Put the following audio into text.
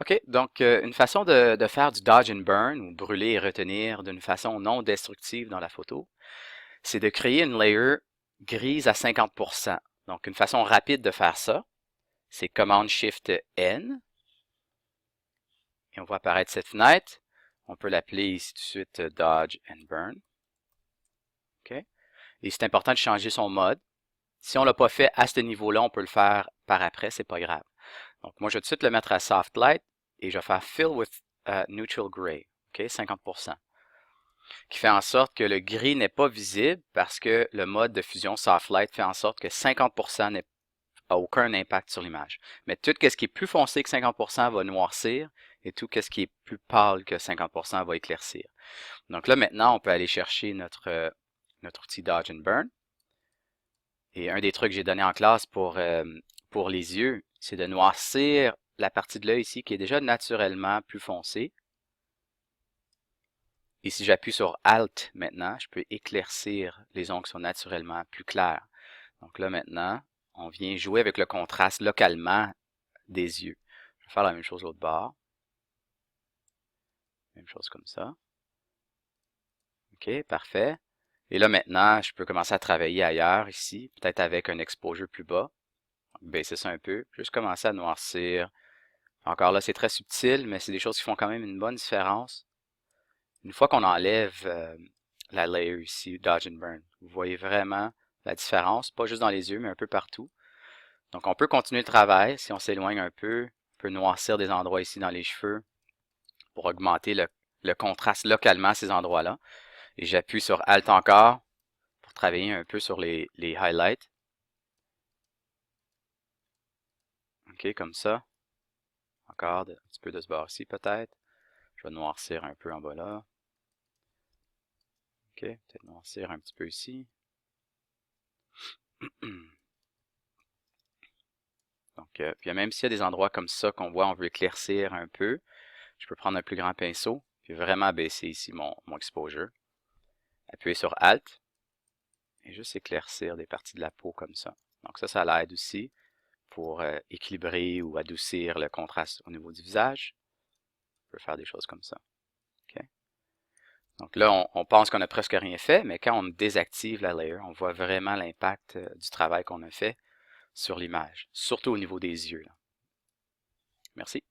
OK, donc une façon de faire du dodge and burn ou brûler et retenir d'une façon non destructive dans la photo, c'est de créer une layer grise à 50%. Donc une façon rapide de faire ça, c'est Command-Shift-N et on voit apparaître cette fenêtre. On peut l'appeler ici tout de suite Dodge and Burn. OK? Et c'est important de changer son mode. Si on ne l'a pas fait à ce niveau-là, on peut le faire par après, c'est pas grave. Donc moi, je vais tout de suite le mettre à Soft Light et je vais faire Fill with Neutral Gray, OK, 50%, qui fait en sorte que le gris n'est pas visible parce que le mode de fusion Soft Light fait en sorte que 50% n'a aucun impact sur l'image. Mais tout ce qui est plus foncé que 50% va noircir et tout ce qui est plus pâle que 50% va éclaircir. Donc là, maintenant, on peut aller chercher notre outil Dodge and Burn. Et un des trucs que j'ai donné en classe pour les yeux, c'est de noircir la partie de l'œil ici qui est déjà naturellement plus foncée. Et si j'appuie sur Alt maintenant, je peux éclaircir les ongles qui sont naturellement plus clairs. Donc là maintenant, on vient jouer avec le contraste localement des yeux. Je vais faire la même chose l'autre bord. Même chose comme ça. OK, parfait. Et là maintenant, je peux commencer à travailler ailleurs ici, peut-être avec un exposure plus bas. Baisser ça un peu, juste commencer à noircir. Encore là, c'est très subtil, mais c'est des choses qui font quand même une bonne différence. Une fois qu'on enlève la layer ici, Dodge and Burn, vous voyez vraiment la différence, pas juste dans les yeux, mais un peu partout. Donc on peut continuer le travail si on s'éloigne un peu, on peut noircir des endroits ici dans les cheveux pour augmenter le contraste localement à ces endroits-là. Et j'appuie sur Alt encore pour travailler un peu sur les highlights. OK, comme ça. Encore un petit peu de ce bord-ci peut-être. Je vais noircir un peu en bas là. OK, peut-être noircir un petit peu ici. Donc, puis même s'il y a des endroits comme ça qu'on voit, on veut éclaircir un peu, je peux prendre un plus grand pinceau, puis vraiment baisser ici mon exposure. Appuyer sur Alt, et juste éclaircir des parties de la peau comme ça. Donc ça l'aide aussi pour équilibrer ou adoucir le contraste au niveau du visage. On peut faire des choses comme ça. Okay. Donc là, on pense qu'on a presque rien fait, mais quand on désactive la layer, on voit vraiment l'impact du travail qu'on a fait sur l'image, surtout au niveau des yeux. Là. Merci.